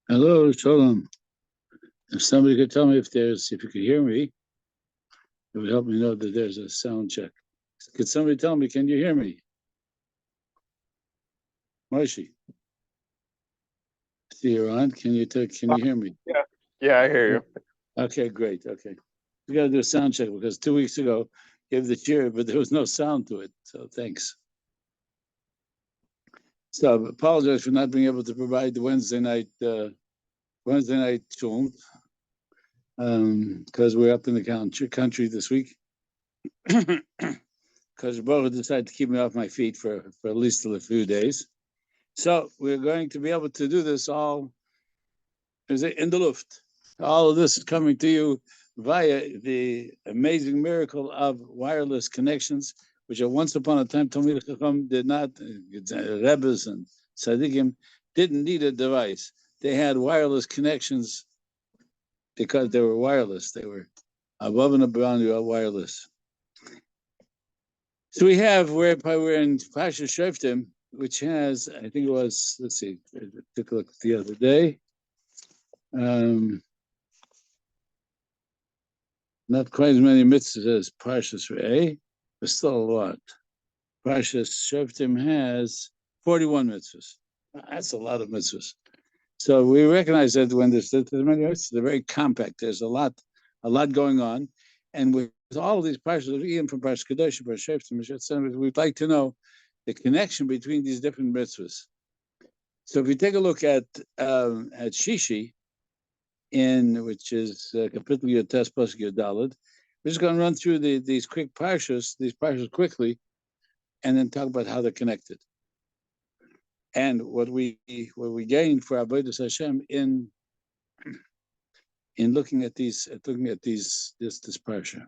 Hello, Shalom. If somebody could tell me if you could hear me, it would help me know that there's a sound check. Could somebody tell me, can you hear me? Moshe, see you're on. Can you hear me? Yeah, I hear you. Okay, great. Okay. We got to do a sound check because 2 weeks ago, gave the cheer, but there was no sound to it. So thanks. So I apologize for not being able to provide the Wednesday night shul, because we're up in the country this week. Because Baruch decided to keep me off my feet for at least a few days. So we're going to be able to do this all in the Luft. All of this is coming to you via the amazing miracle of wireless connections, which at once upon a time Talmid Chacham did not, Rebbes and Tzaddikim didn't need a device. They had wireless connections because they were wireless. They were above and beyond wireless. So we're in Parshas Shoftim, which has, I think it was, let's see, I took a look the other day. Not quite as many mitzvahs as Parshas Re'eh, but still a lot. Parshas Shoftim has 41 mitzvahs. That's a lot of mitzvahs. So we recognize that when there's many mitzvahs, they're very compact. There's a lot going on. And with all of these parshas, even from Parshas Kadosh, Parshas Shoftim, we'd like to know the connection between these different mitzvahs. So if you take a look at Shishi, which is Kapitel Yotes Pasuk Yodalad, we're just going to run through these parshas quickly, and then talk about how they're connected, and what we gain for Avodas Hashem in looking at this parsha.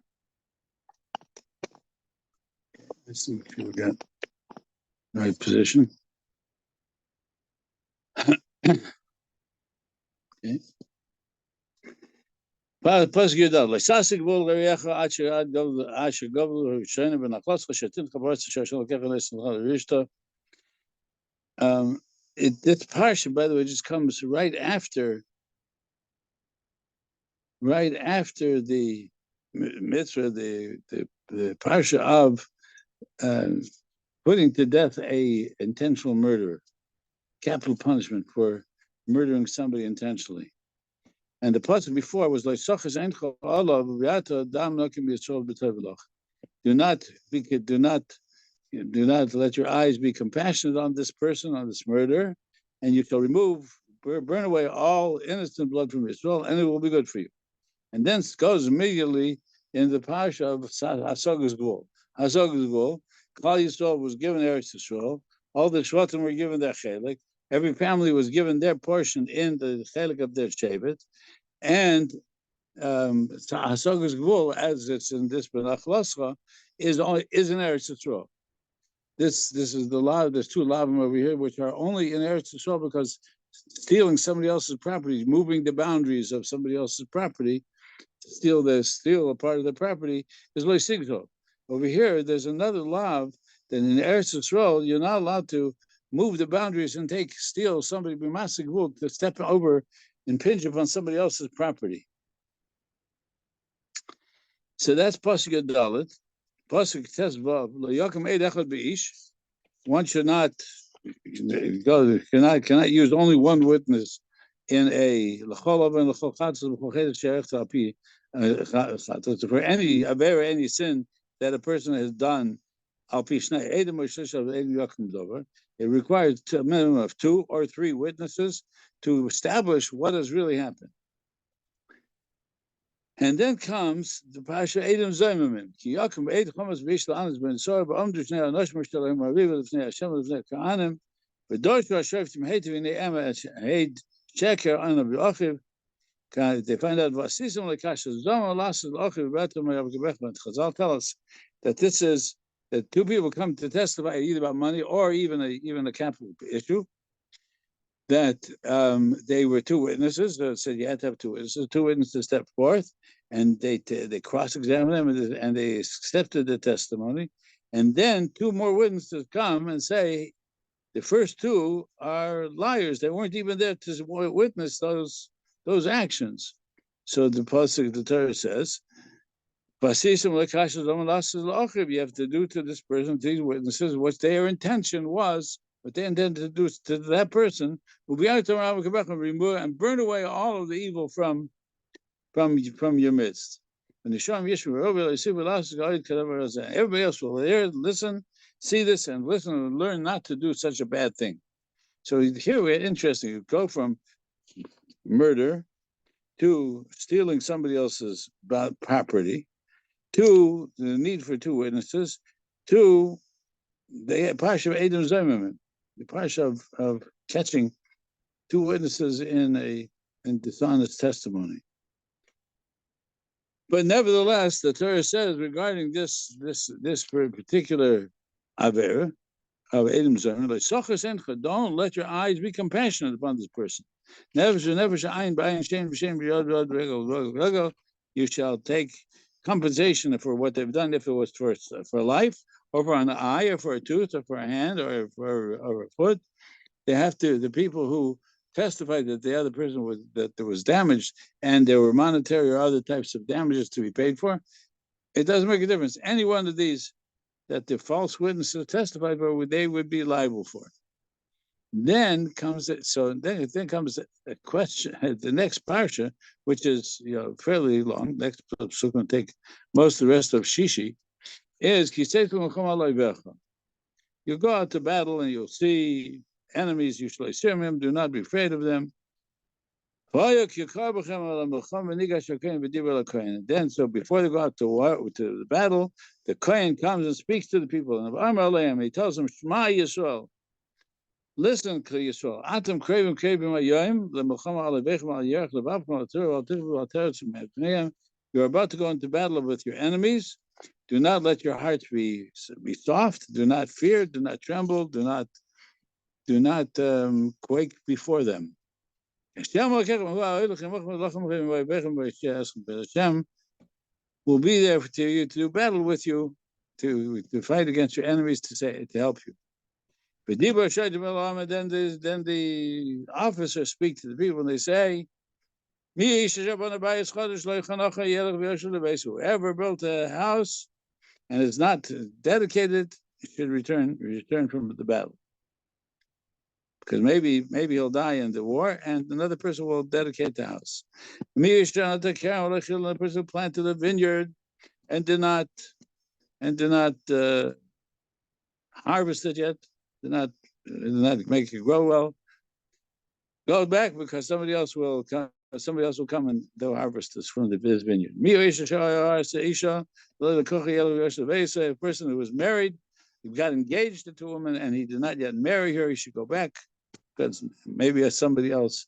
Let's see if we got the right position. Okay. Pasuk Yodalad. L'sasik bol l'reyecha asher gavlu shene v'nachlascha shetin chabaras shashal kecha l'snachal rishta. This parsha, by the way, just comes right after the mitzvah, the parsha of putting to death a intentional murderer, capital punishment for murdering somebody intentionally. And the pasuk before was like Sochas Eincho Olav V'yata Dam Nokim Yisrael B'Tevilach. Do not let your eyes be compassionate on this person, on this murderer, and you shall burn away all innocent blood from Israel, and it will be good for you. And then it goes immediately in the parsha of Hasagas Gvul. Hasagas Gvul, Klal Yisrael was given Eretz Yisrael. All the Shoftim were given their chelik. Every family was given their portion in the chelik of their shevet. And Hasagas Gvul, as it's in this Benach Lascha, is in Eretz Yisrael. This is the law. There's two lavim over here, which are only in Eretz Yisrael because stealing somebody else's property, moving the boundaries of somebody else's property, steal a part of the property is lo sigzo. Over here, there's another law that in Eretz Yisrael you're not allowed to move the boundaries and steal somebody b'masik to step over, impinge upon somebody else's property. So that's pasuk Dalet. Pasuk Tesvav lo yakum eid echad beish. One should not cannot use only one witness in a for any sin that a person has done. It requires a minimum of 2 or 3 witnesses to establish what has really happened. And then comes the Pasha Edom Zaymamin. Ki Yakum Eid Chomas Veish La'anis Ben Sor Ba'amdu Shnei Anosh Mishtalim Aviv L'fnei Hashem L'fnei Ka'anim V'dosh V'ashoftim Heitiv V'nei Ema Heid Sheker Ana B'Achiv. They find out Vasisim L'Kasha Zoma L'Asid L'Achiv V'Batam Yavgabechman. Chazal tell us that this is that 2 people come to testify either about money or even a capital issue. That they were 2 witnesses. That said you had to have 2 witnesses. 2 witnesses step forth, and they cross-examined them, and they accepted the testimony. And then 2 more witnesses come and say, The first two are liars. They weren't even there to witness those actions. So the pasuk, the Torah says, you have to do to this person, to these witnesses, what their intention was, what they intended to do to that person, remove and burn away all of the evil from your midst. When the Shem Yishma, everybody else will hear, listen, see this, and listen and learn not to do such a bad thing. So here we're interesting. You go from murder to stealing somebody else's property, to the need for two witnesses, to the Parsha of Edom Zomim, the Parsha of catching two witnesses in dishonest testimony. But nevertheless, the Torah says regarding this particular aver of Edom Zomim, don't let your eyes be compassionate upon this person. You shall take compensation for what they've done, if it was for life, or for an eye, or for a tooth, or for a hand, or for a foot. They have to, the people who testified that the other person that there was damaged, and there were monetary or other types of damages to be paid for, it doesn't make a difference. Any one of these that the false witnesses testified for, they would be liable for. Then comes a question. The next parsha, which is fairly long, next pasuk going to take most of the rest of Shishi, is you go out to battle and you'll see enemies. You shall him. Do not be afraid of them. And then, so before they go out to the battle, the Kohen comes and speaks to the people, and he tells them, Shema Yisrael. Listen, Yisrael. Atam kravim ayayim lemelchama alevechem al yerach levavchem al tzur al tiflu al teretz me'pneihem. You're about to go into battle with your enemies. Do not let your hearts be soft. Do not fear. Do not tremble. Do not quake before them. Hashem will be there to you, to do battle with you, to fight against your enemies, to help you. Then the officers speak to the people and they say, whoever built a house and is not dedicated should return from the battle. Because maybe he'll die in the war, and another person will dedicate the house. Another person planted a vineyard and did not harvest it yet, did not make it grow well. Go back, because somebody else will come and they'll harvest this from this vineyard. A person who was married, he got engaged to a woman and he did not yet marry her, he should go back, because maybe somebody else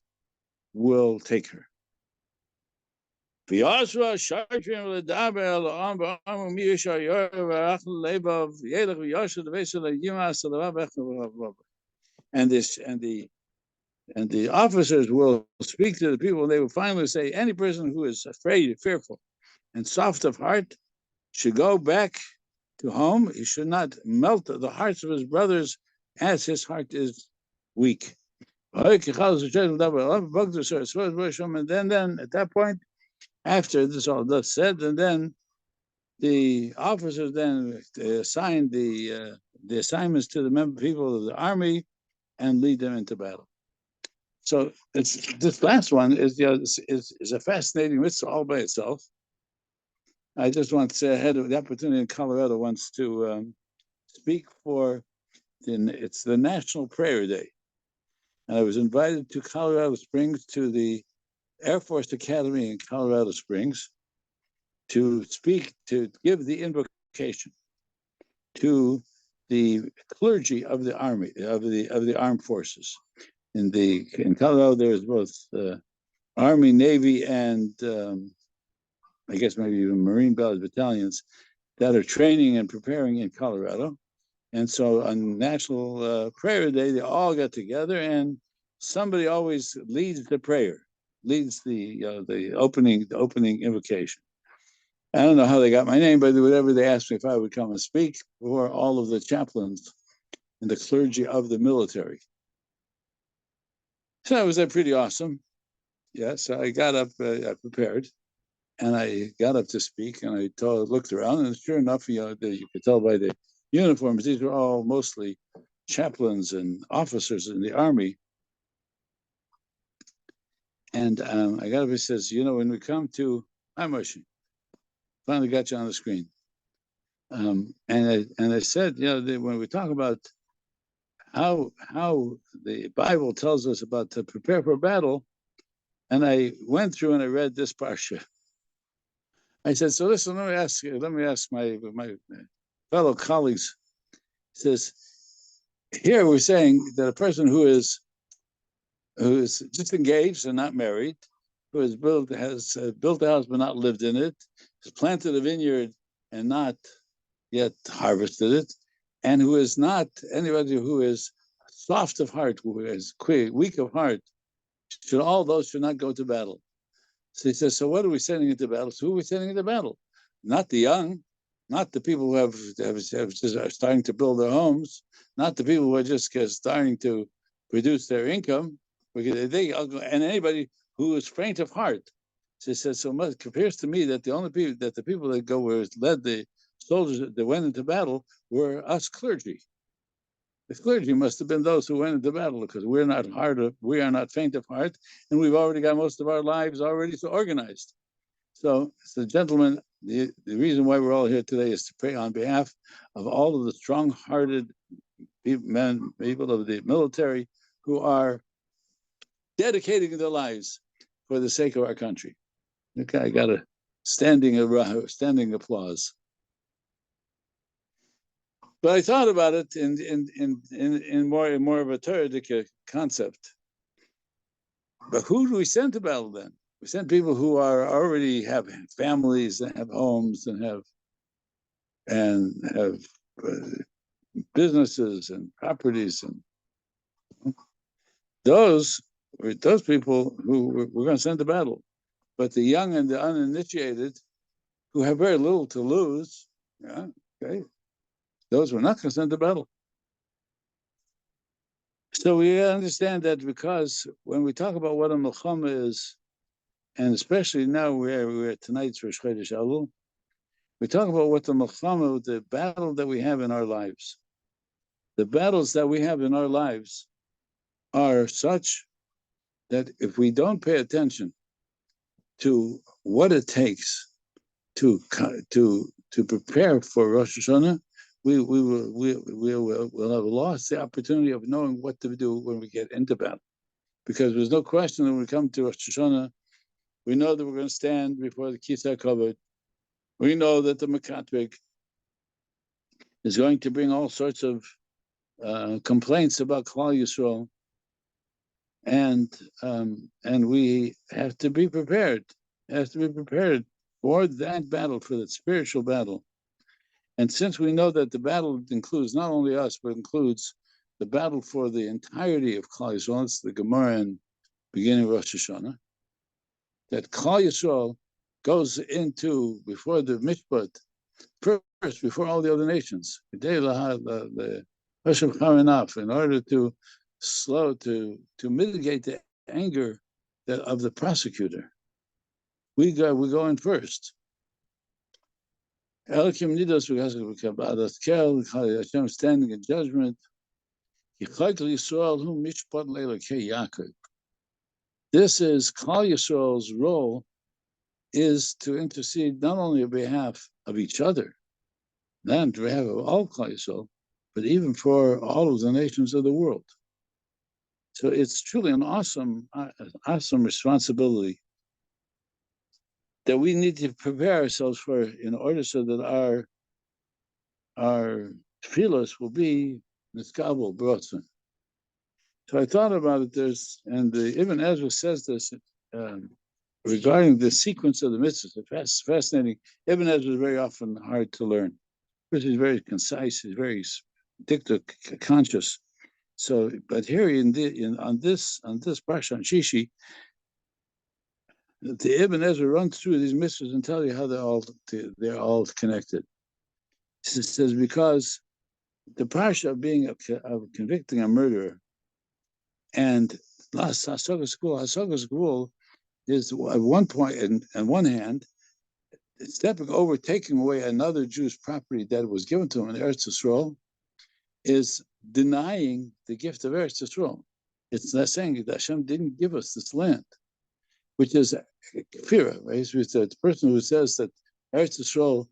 will take her. And the officers will speak to the people, and they will finally say, any person who is afraid, fearful, and soft of heart should go back to home. He should not melt the hearts of his brothers as his heart is weak. And then at that point, after this all that's said, and then the officers then assign the assignments to the people of the army and lead them into battle. So this last one is a fascinating mitzvah all by itself. I just want to say I had the opportunity in Colorado once to speak for it's the National Prayer Day. And I was invited to Colorado Springs, to the Air Force Academy in Colorado Springs, to give the invocation to the clergy of the army, of the armed forces. In Colorado, there's both Army, Navy, and I guess maybe even Marine battalions that are training and preparing in Colorado. And so on National Prayer Day, they all get together, and somebody always leads the prayer, leads the opening invocation. I don't know how they got my name, but whatever, they asked me if I would come and speak for all of the chaplains in the clergy of the military. So that was pretty awesome. Yeah, so I got up, I prepared, and I got up to speak, and I looked around, and sure enough, you could tell by the uniforms, these were all mostly chaplains and officers in the army. And I got up and says, when we come to, hi Moshe, finally got you on the screen. And I said, when we talk about how the Bible tells us about to prepare for battle, and I went through and I read this parsha. I said, so listen, let me ask my fellow colleagues. He says, here we're saying that a person who is just engaged and not married, who has built a house but not lived in it, has planted a vineyard and not yet harvested it, and who is not anybody who is soft of heart, who is weak of heart, all those should not go to battle. So he says, so what are we sending into battle? So who are we sending into battle? Not the young, not the people who have just are starting to build their homes, not the people who are just starting to produce their income, and anybody who is faint of heart. So he says, so it appears to me that the people that go where led the soldiers that went into battle were us clergy. The clergy must have been those who went into battle, because we are not faint of heart, and we've already got most of our lives already so organized. So, gentlemen, the reason why we're all here today is to pray on behalf of all of the strong-hearted people of the military who are dedicating their lives for the sake of our country. Okay, I got a standing applause. But I thought about it in more of a Torah concept. But who do we send to battle then? We send people who already have families and have homes and have businesses and properties, and those people who we're going to send to battle. But the young and the uninitiated, who have very little to lose, those we're not going to send to battle. So we understand that, because when we talk about what a milchama is, and especially now we're at tonight's Rosh Chodesh Elul, we talk about what the milchama, the battle that we have in our lives. The battles that we have in our lives are such that if we don't pay attention to what it takes to prepare for Rosh Hashanah, we'll have lost the opportunity of knowing what to do when we get into battle. Because there's no question that when we come to Rosh Hashanah, we know that we're going to stand before the Kisei Kavod. We know that the Mekatrik is going to bring all sorts of complaints about Klal Yisrael, and we have to be prepared. For that battle, for that spiritual battle. And since we know that the battle includes not only us, but includes the battle for the entirety of Klal Yisrael, it's the Gemara and beginning of Rosh Hashanah, that Klal Yisrael goes into, before the Mishpat, first, before all the other nations, in order to mitigate the anger of the prosecutor. We go in first. Hashem standing in judgment. This is Klal Yisrael's role, is to intercede not only on behalf of each other, not on behalf of all Klal Yisrael, but even for all of the nations of the world. So it's truly an awesome responsibility that we need to prepare ourselves for, in order so that our tefillos will be niskabel b'rotzon. So I thought about it. And Ibn Ezra says this regarding the sequence of the mitzvahs. It's fascinating. Ibn Ezra is very often hard to learn, because he's very concise. He's very dicta conscious. So, but here on this parsha on Shishi, the Ibn Ezra runs through these mitzvahs and tell you how they're all connected. It says, because the parsha of convicting a murderer, and last Hasagas Gvul is at one point, on one hand, stepping over, taking away another Jew's property that was given to him in Eretz Yisrael, is denying the gift of Eretz Yisrael. It's not saying that Hashem didn't give us this land, which is kfira, right? It's the person who says that Eretz Yisrael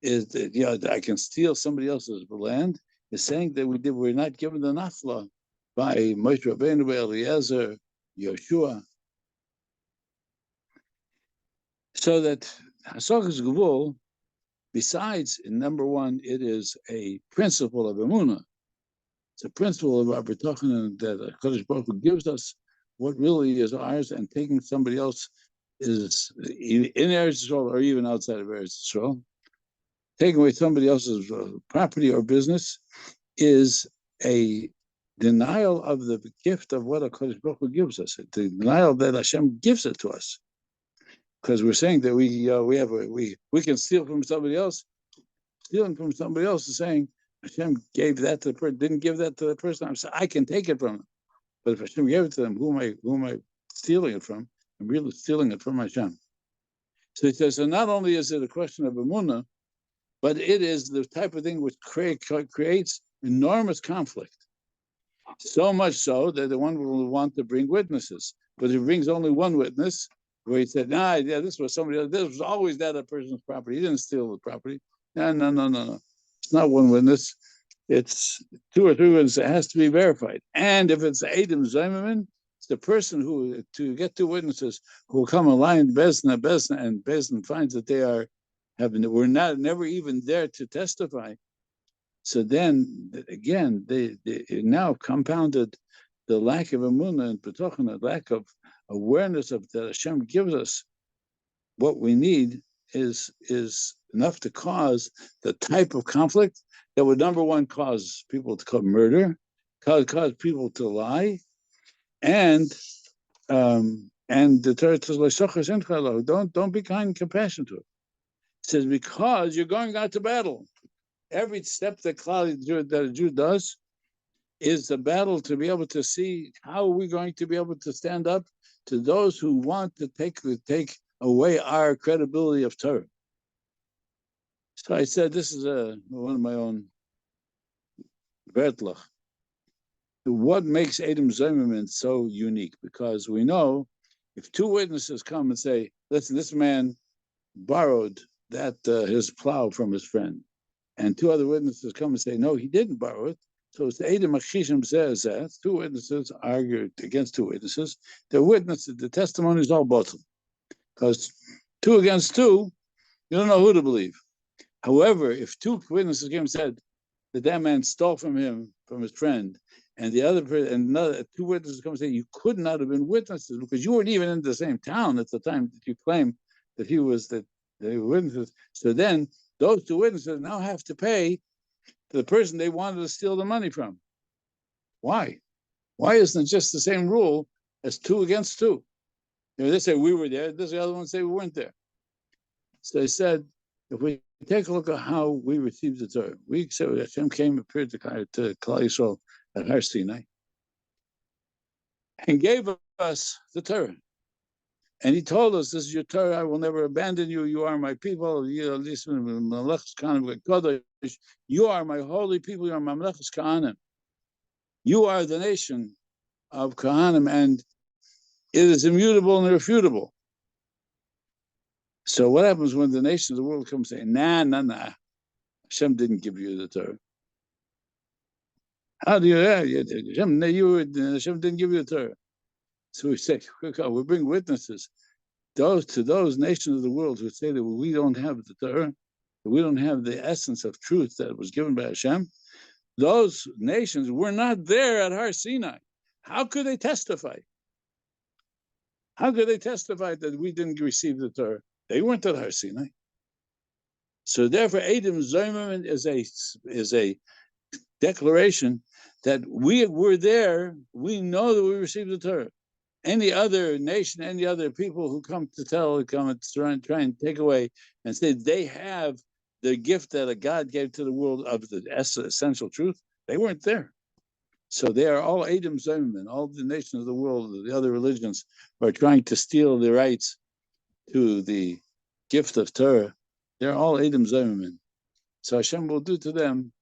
is that, I can steal somebody else's land, is saying that we're not given the nafla by Moshe Rabbeinu, by Eliezer, Yeshua. So that Hasagas Gvul, besides, number one, it is a principle of emunah. It's a principle of our betachon that HaKadosh Baruch Hu gives us what really is ours, and taking somebody else is in Eretz Yisrael or even outside of Eretz Yisrael, taking away somebody else's property or business is a denial of the gift of what HaKadosh Baruch Hu gives us. The denial that Hashem gives it to us. Because we're saying that we can steal from somebody else. Stealing from somebody else is saying Hashem gave that to the person, didn't give that to the person. I'm saying I can take it from them, but if Hashem gave it to them, who am I stealing it from? I'm really stealing it from Hashem. So he says, so not only is it a question of emunah, but it is the type of thing which creates enormous conflict. So much so that the one will want to bring witnesses, but if he brings only one witness, where he said, this was somebody else. This was always that a person's property. He didn't steal the property. No. It's not one witness. It's 2 or 3 witnesses. It has to be verified. And if it's Eidim Zaymamin, it's the person who, to get 2 witnesses who will come aligned Bezna, and Bezna finds that we're never even there to testify. So then, again, they now compounded the lack of emunah and betachon, the lack of awareness of that Hashem gives us what we need is enough to cause the type of conflict that would, number one, cause people to commit murder, cause people to lie, and the Torah says, don't be kind and compassionate to it. It says, because you're going out to battle. Every step that a Jew does is the battle to be able to see how are we going to be able to stand up to those who want to take away our credibility of Torah. So I said, this is one of my own vertlach. What makes Eidim Zaymamin so unique? Because we know if 2 witnesses come and say, listen, this man borrowed his plow from his friend, and 2 other witnesses come and say, no, he didn't borrow it. So it's the Eidim Achishim says that 2 witnesses argued against 2 witnesses. The testimony is all bottom. Because 2 against 2, you don't know who to believe. However, if 2 witnesses came and said that man stole from his friend, and the other person, and another 2 witnesses come and say you could not have been witnesses because you weren't even in the same town at the time that you claim that they were witnesses. So then those 2 witnesses now have to pay to the person they wanted to steal the money from. Why? Why isn't it just the same rule as 2 against 2? They say we were there. The other one say we weren't there. So they said, if we take a look at how we received the Torah, we said Hashem appeared to Klal Yisrael at Har Sinai and gave us the Torah. And he told us, this is your Torah, I will never abandon you. You are my people. You are my holy people. You are Mamlechus Ka'anim. You are the nation of Ka'anim, and it is immutable and irrefutable. So what happens when the nations of the world come and say, nah, Hashem didn't give you the Torah? How do Hashem didn't give you the Torah? So we say, we bring witnesses to those nations of the world who say that we don't have the Torah, that we don't have the essence of truth that was given by Hashem. Those nations were not there at Har Sinai. How could they testify? How could they testify that we didn't receive the Torah? They weren't at Har Sinai. So therefore, Eidim Zaymamin is a declaration that we were there. We know that we received the Torah. Any other nation, any other people who come and try and take away and say they have the gift that a God gave to the world of the essential truth, they weren't there. So they are all Edom Zimmerman, all the nations of the world, the other religions, are trying to steal the rights to the gift of Torah. They're all Edom Zimmerman. So Hashem will do to them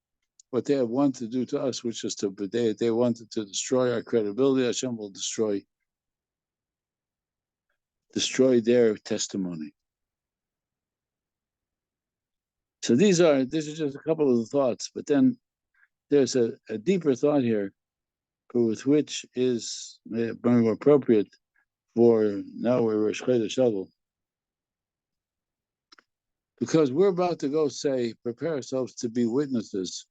what they have wanted to do to us, which is they wanted to destroy our credibility. Hashem will destroy their testimony. So these are just a couple of the thoughts, but then there's a deeper thought here, with which is more appropriate for now we're Rosh Chodesh Elul. Because we're about to go prepare ourselves to be witnesses,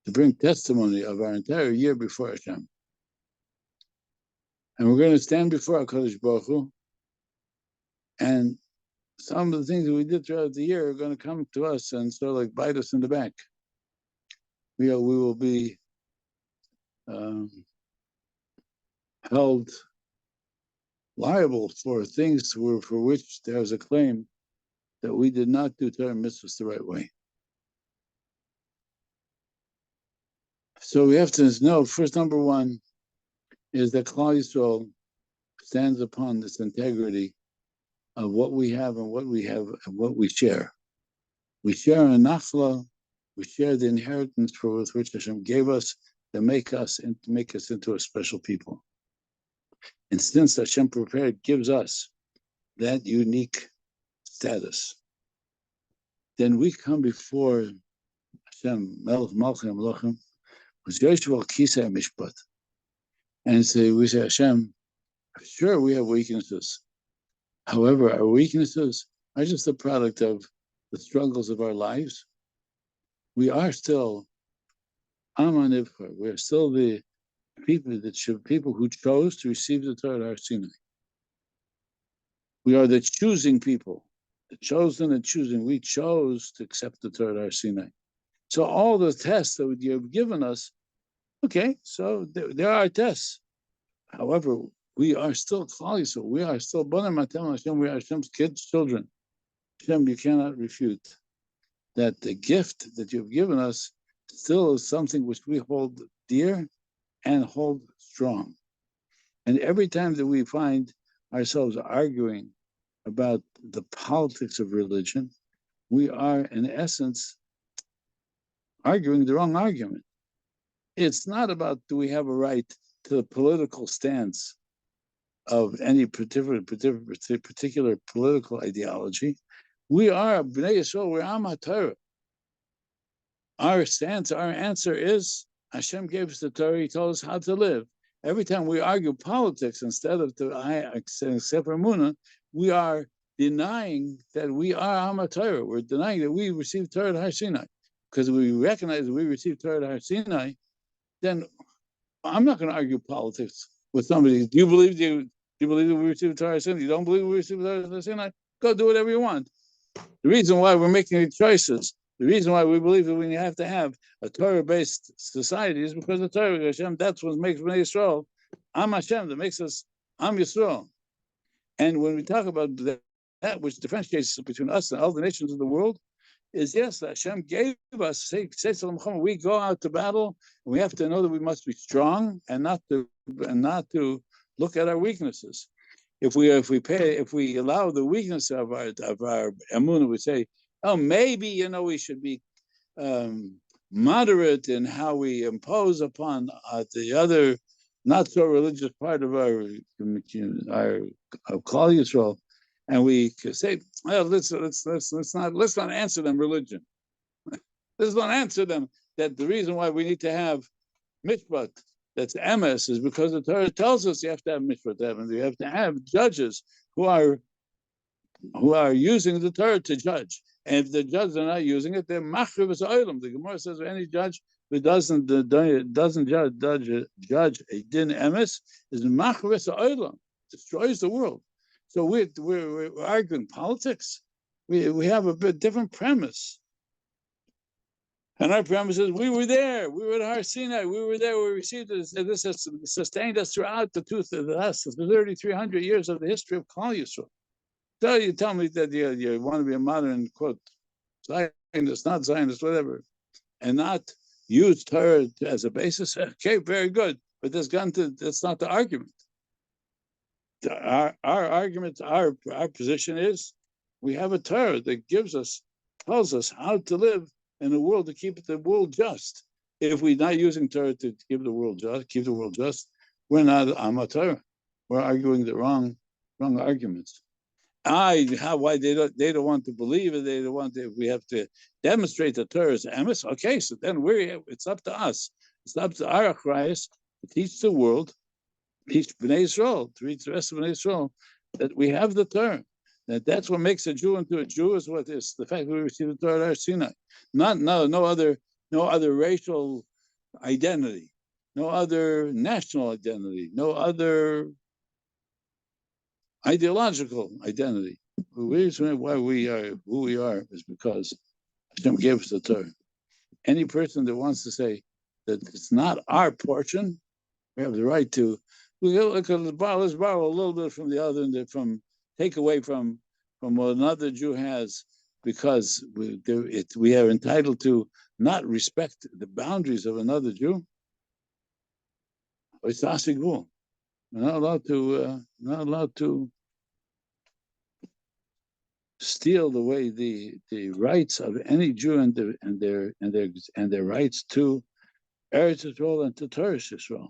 to bring testimony of our entire year before Hashem. And we're going to stand before HaKadosh Baruch Hu, and some of the things that we did throughout the year are going to come to us and sort of like bite us in the back. We will be held liable for things for which there's a claim that we did not do Torah mitzvahs the right way. So we have to know, first, number one, is that Klal Yisrael stands upon this integrity of what we have and what we share. We share a nachla, we share the inheritance with which Hashem gave us to make us into a special people. And since Hashem gives us that unique status, then we come before Hashem, Melech Malchim Melachim, with Yoshev al Kisei Mishpat, and we say, Hashem, sure, we have weaknesses. However, our weaknesses are just the product of the struggles of our lives. We are still Aman Ivchar. We are still the people who chose to receive the Torah at Har Sinai. We are the choosing people, the chosen and choosing. We chose to accept the Torah at Har Sinai. So all the tests that you've given us, okay, so there are tests. However, we are still Klal Yisrael. We are still Bnei Matem Hashem. We are Hashem's kids, children. Hashem, you cannot refute that the gift that you've given us still is something which we hold dear and hold strong. And every time that we find ourselves arguing about the politics of religion, we are, in essence, arguing the wrong argument. It's not about, do we have a right to the political stance of any particular political ideology. We are Bnei Yisrael, we're Am HaTorah. Our stance, our answer is, Hashem gave us the Torah, He told us how to live. Every time we argue politics instead of Sefer Emunah, we are denying that we are Am HaTorah. We're denying that we received Torah at Har Sinai. Because we recognize that we received Torah at Har Sinai, then I'm not going to argue politics with somebody. Do you believe that we received Torah at Har Sinai? You don't believe we received Torah at Har Sinai? Go do whatever you want. The reason why we're making the choices, the reason why we believe that we have to have a Torah-based society is because the Torah, Hashem, that's what makes Bnei Yisrael Am Hashem, that makes us Am Yisrael. And when we talk about that which differentiates between us and all the nations of the world, is yes, Hashem gave us, we go out to battle, and we have to know that we must be strong and not to look at our weaknesses. If we allow the weakness of our emunah, we say, oh, maybe we should be moderate in how we impose upon the other not so religious part of our Klal Yisrael, and we could say, well, let's not answer them religion. Let's not answer them that the reason why we need to have mishpat, that's emes, is because the Torah tells us you have to have mishpat, and you have to have judges who are using the Torah to judge. And if the judges are not using it, they're machriv as oilam. The Gemara says any judge who doesn't judge a din emes is machriv as oilam, destroys the world. So we're arguing politics. We have a bit different premise. And our premise is we were there. We were at Har Sinai. We were there. We received this. This has sustained us throughout the last 3,300 years of the history of Klal Yisrael. So you tell me that you want to be a modern, quote, Zionist, not Zionist, whatever, and not use Torah as a basis. Okay, very good, but that's not the argument. Our argument, our position is we have a Torah that tells us how to live in the world to keep the world just. If we're not using Torah to keep the world just, we're not Torah. We're arguing the wrong arguments. Why they don't want to believe it? They don't want to. We have to demonstrate the Torah as emes. Okay, so then it's up to us. It's up to our HaRav to teach the world, teach Bnei Israel, to teach the rest of Bnei Israel that we have the Torah. That's what makes a Jew into a Jew is what is the fact that we receive the Torah at Har Sinai. No other racial identity, no other national identity, no other ideological identity. The reason why we are who we are is because Hashem gave us the Torah. Any person that wants to say that it's not our portion, we have the right to. Let's borrow a little bit from the other, and take away from what another Jew has, because we are entitled to not respect the boundaries of another Jew. It's asigul. We're not allowed to steal away the rights of any Jew and their rights to Eretz Yisrael and to Torah Yisrael.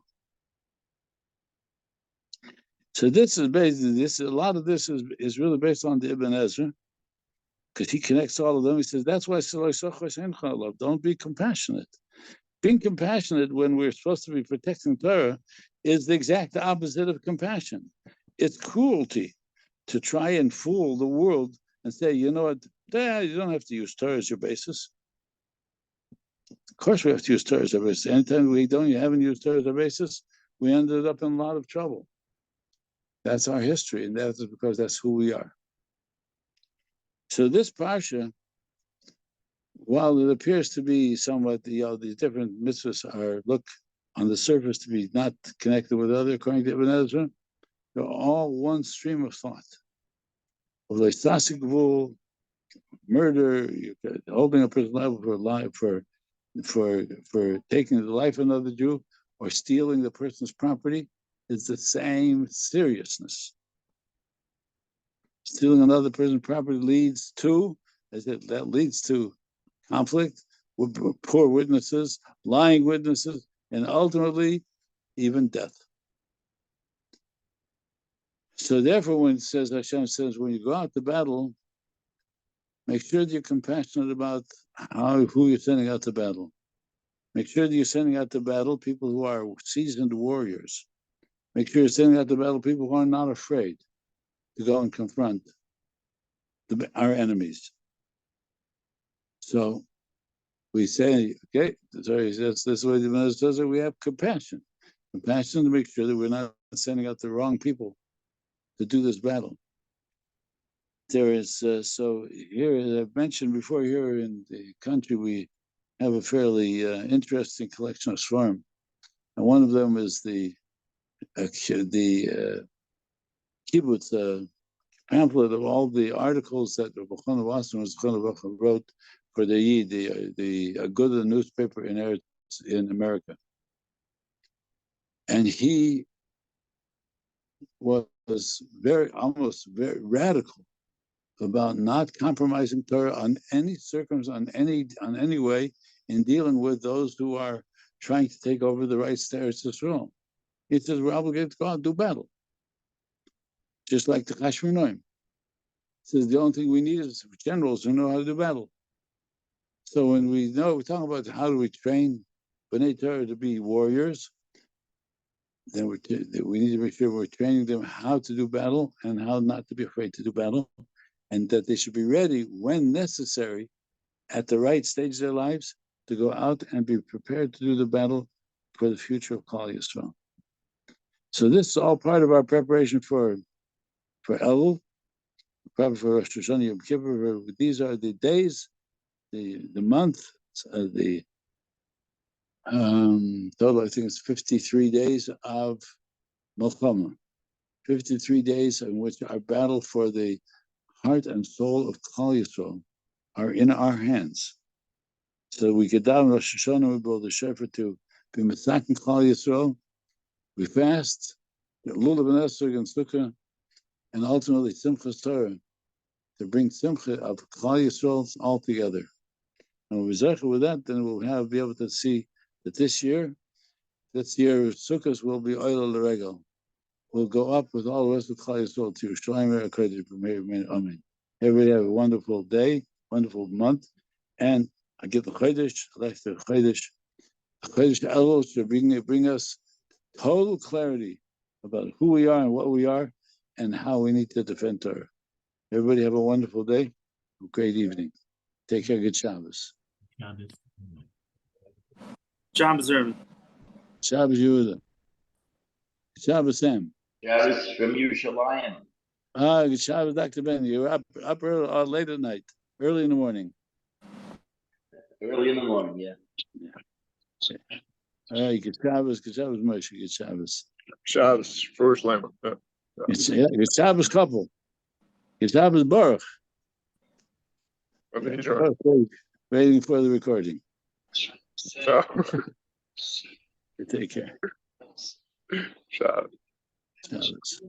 So this is basically a lot of this is really based on the Ibn Ezra, because he connects all of them. He says that's why don't be compassionate. Being compassionate when we're supposed to be protecting Torah is the exact opposite of compassion. It's cruelty to try and fool the world and say, you know what, you don't have to use Torah as your basis. Of course we have to use Torah as our basis. Anytime you haven't used Torah as our basis, we ended up in a lot of trouble. That's our history, and that's because that's who we are. So this parsha, while it appears to be somewhat, the different mitzvahs look on the surface to be not connected with other, according to Ibn Ezra, they're all one stream of thought. Of murder, holding a person liable for life, for taking the life of another Jew, or stealing the person's property, is the same seriousness. Stealing another person's property leads to conflict with poor witnesses, lying witnesses, and ultimately even death. So therefore, when Hashem says, when you go out to battle, make sure that you're compassionate about who you're sending out to battle. Make sure that you're sending out to battle people who are seasoned warriors. Make sure you're sending out to battle people who are not afraid to go and confront our enemies. So we say, okay, that's this way the minister says it, we have compassion. Compassion to make sure that we're not sending out the wrong people to do this battle. There is, so here, as I've mentioned before, here in the country, we have a fairly interesting collection of svarim. And one of them is the kibbutz pamphlet of all the articles that Rabbi Chana wrote for the Yid, the Aguda newspaper in America. And he was almost very radical about not compromising Torah on any circumstance, on any way, in dealing with those who are trying to take over the rights to Eretz Yisrael. He says we're obligated to go out and do battle, just like the Chashmonaim. He says the only thing we need is generals who know how to do battle. So when we're talking about how do we train Bnei Torah to be warriors, then we need to make sure we're training them how to do battle and how not to be afraid to do battle, and that they should be ready when necessary at the right stage of their lives to go out and be prepared to do the battle for the future of Klal Yisrael. So this is all part of our preparation for Elul, probably for Rosh Hashanah, Yom Kippur. These are the days, the month, the total, I think it's 53 days of Milchama, 53 days in which our battle for the heart and soul of Klal Yisrael are in our hands. So we get down Rosh Hashanah, we blow the shofar to be Mitzaken Klal Yisrael. We fast, Lulav and Esrog and Sukkah, and ultimately Simchas Torah, to bring Simcha of Klal Yisrael all together. And when we zecher with that, then we'll be able to see that this year Sukkot will be Oila L'Regel. We'll go up with all the rest of Klal Yisrael to Yerushalayim HaKodesh. Amen. Everybody have a wonderful day, wonderful month, and I get the Chodesh. I like the Chodesh. The Chodesh Elul should bring us total clarity about who we are and what we are, and how we need to defend Torah. Everybody have a wonderful day, a great evening. Take care. Good Shabbos. Shabbos, Irvin. Shabbos Yehuda. Shabbos Sam. Shabbos from Yerushalayim. Good Shabbos, Dr. Ben. You're up early, or late at night, early in the morning. Early in the morning, yeah. All right, good Shabbos, Moshe, good Shabbos. Shabbos, first lemon. Good Shabbos couple. Good Shabbos Baruch. Waiting for the recording. Take care. Shabbos. Shabbos.